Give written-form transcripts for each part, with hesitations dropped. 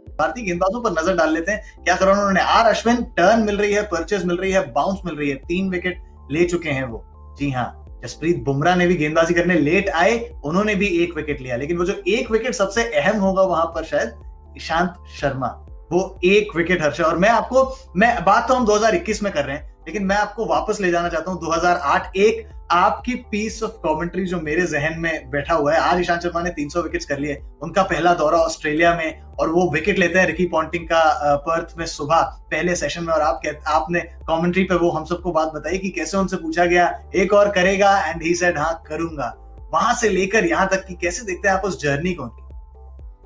भारतीय गेंदबाजों पर नजर डाल लेते हैं, क्या करा उन्होंने। आर अश्विन, टर्न मिल रही है, परचेज मिल रही है, बाउंस मिल रही है, 3 विकेट ले चुके हैं वो। जी हाँ, जसप्रीत बुमराह ने भी गेंदबाजी करने लेट आए, उन्होंने भी 1 विकेट लिया, लेकिन वो जो 1 विकेट सबसे अहम होगा वहां पर शायद ईशांत शर्मा, वो 1 विकेट हर्ष। और मैं बात तो हम 2021 में कर रहे हैं, लेकिन मैं आपको वापस ले जाना चाहता हूं 2008। एक आपकी पीस ऑफ कमेंट्री जो मेरे जहन में बैठा हुआ है, आज ईशांत शर्मा ने 300 विकेट्स कर लिए, उनका पहला दौरा ऑस्ट्रेलिया में, और वो विकेट लेते हैं रिकी पॉन्टिंग का पर्थ में सुबह पहले सेशन में, और आपने कमेंट्री पे वो हम सबको बात बताई कि कैसे उनसे पूछा गया एक और करेगा, एंड ही सेड हाँ करूंगा। वहां से लेकर यहां तक की कैसे देखते हैं आप उस जर्नी को?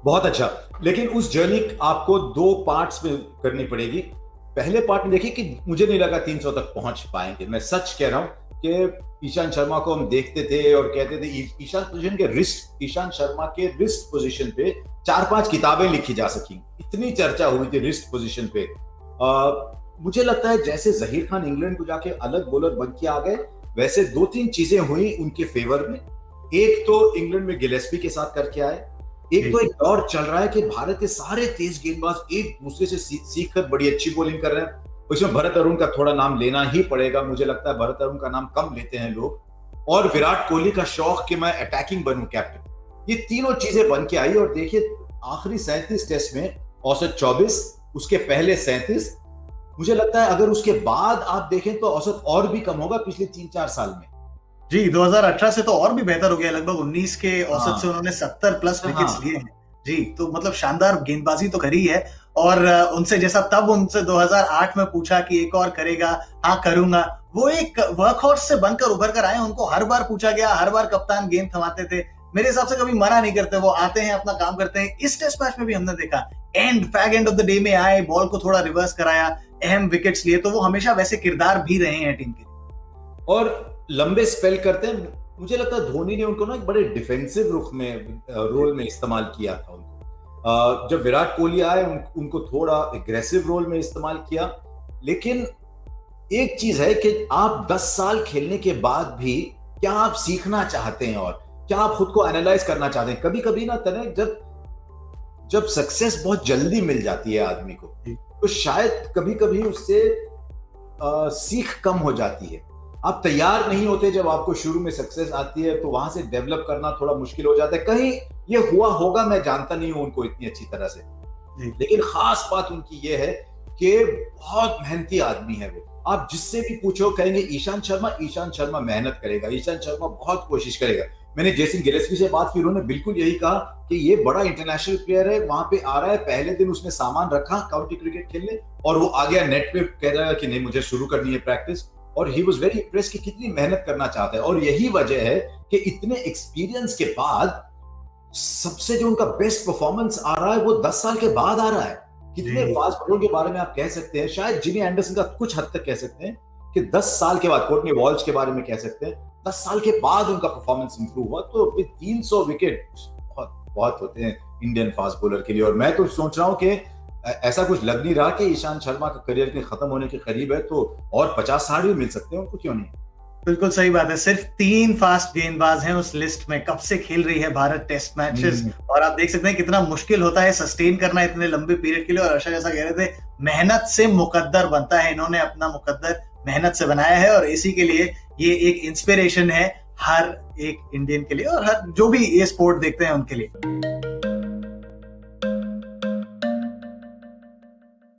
बहुत अच्छा, लेकिन उस जर्नी आपको 2 पार्ट्स में करनी पड़ेगी। पहले पार्ट में देखिए कि मुझे नहीं लगा 300 तक पहुंच पाएंगे। मैं सच कह रहा हूं कि ईशांत शर्मा को हम देखते थे और कहते थे ईशांत शर्मा के रिस्ट पोजीशन पे 4-5 किताबें लिखी जा सकी, इतनी चर्चा हुई थी रिस्ट पोजीशन पे। मुझे लगता है जैसे जहीर खान इंग्लैंड को जाके अलग बॉलर बन के आ गए, वैसे 2-3 चीजें हुई उनके फेवर में। एक तो इंग्लैंड में गिलेस्पी के साथ करके आए, एक तो एक दौर चल रहा है कि भारत के सारे तेज गेंदबाज एक दूसरे से सीख कर बड़ी अच्छी बॉलिंग कर रहे हैं। उसमें भरत अरुण का थोड़ा नाम लेना ही पड़ेगा, मुझे लगता है भरत अरुण का नाम कम लेते हैं लोग, और विराट कोहली का शौक कि मैं अटैकिंग बनूं कैप्टन। ये तीनों चीजें बन के आई, और देखिए आखिरी 37 टेस्ट में औसत 24, उसके पहले 37। मुझे लगता है अगर उसके बाद आप देखें तो औसत और भी कम होगा पिछले 3-4 साल में। जी, 2018 से तो और भी बेहतर हो गया, लगभग 19 के औसत से उन्होंने 70 प्लस विकेट्स लिए हैं। जी, तो मतलब शानदार गेंदबाजी तो करी है, और उनसे जैसा तब उनसे 2008 में पूछा कि एक और करेगा, हाँ करूंगा, वो एक वर्कहॉर्स से बनकर उभर कर आए। उनको हर बार पूछा गया, हर बार कप्तान गेंद थमाते थे, मेरे हिसाब से कभी मना नहीं करते, वो आते हैं अपना काम करते हैं। इस टेस्ट मैच में भी हमने देखा एंड ऑफ द डे में आए, बॉल को थोड़ा रिवर्स कराया, अहम विकेट्स लिए, तो वो हमेशा वैसे किरदार भी रहे हैं टीम के। और लंबे स्पेल करते हैं, मुझे लगता है धोनी ने उनको ना एक बड़े डिफेंसिव रुख में रोल में इस्तेमाल किया था उनको। जब विराट कोहली आए उनको थोड़ा एग्रेसिव रोल में इस्तेमाल किया। लेकिन एक चीज है कि आप 10 साल खेलने के बाद भी क्या आप सीखना चाहते हैं और क्या आप खुद को एनालाइज करना चाहते हैं। कभी कभी ना तने जब सक्सेस बहुत जल्दी मिल जाती है आदमी को, तो शायद कभी कभी उससे सीख कम हो जाती है। आप तैयार नहीं होते जब आपको शुरू में सक्सेस आती है, तो वहां से डेवलप करना थोड़ा मुश्किल हो जाता है। कहीं ये हुआ होगा, मैं जानता नहीं हूं उनको इतनी अच्छी तरह से, लेकिन खास बात उनकी ये है कि बहुत मेहनती आदमी है वो। आप जिससे भी पूछो कहेंगे ईशांत शर्मा मेहनत करेगा, ईशांत शर्मा बहुत कोशिश करेगा। मैंने जेसन गिलेस्पी से बात की, उन्होंने बिल्कुल यही कहा कि ये बड़ा इंटरनेशनल प्लेयर है, वहां पे आ रहा है, पहले दिन उसने सामान रखा काउंटी क्रिकेट खेलने, और वो आ गया नेट पे, कह रहा है कि नहीं मुझे शुरू करनी है प्रैक्टिस। और ही वाज वेरी इम्प्रेस कि कितनी मेहनत करना चाहता है। और यही वजह है कि इतने एक्सपीरियंस के बाद सबसे जो उनका बेस्ट परफॉर्मेंस आ रहा है वो 10 साल के बाद आ रहा है। कितने फास्ट बॉलर के बारे में आप कह सकते हैं, शायद जिमी एंडरसन का कुछ हद तक कह सकते हैं कि 10 साल के बाद, कोर्टनी वॉल्श के बारे में कह सकते हैं 10 साल के बाद उनका परफॉर्मेंस इंप्रूव हुआ। तो 300 विकेट बहुत होते हैं इंडियन फास्ट बॉलर के लिए। और मैं तो सोच रहा हूं कि ऐसा कुछ लग नहीं रहा कि ईशांत शर्मा का करियर के खत्म होने के करीब है, तो और 50-60 भी मिल सकते हैं उनको, क्यों नहीं। बिल्कुल सही बात है। सिर्फ 3 फास्ट गेंदबाज हैं उस लिस्ट में। कब से खेल रही है भारत टेस्ट मैचेस, और आप देख सकते हैं कितना मुश्किल होता है सस्टेन करना इतने लंबे पीरियड के लिए। और अर्षद जैसा कह रहे थे, मेहनत से मुकद्दर बनता है, इन्होंने अपना मुकद्दर मेहनत से बनाया है, और इसी के लिए ये एक इंस्पिरेशन है हर एक इंडियन के लिए, और हर जो भी ये स्पोर्ट देखते हैं उनके लिए।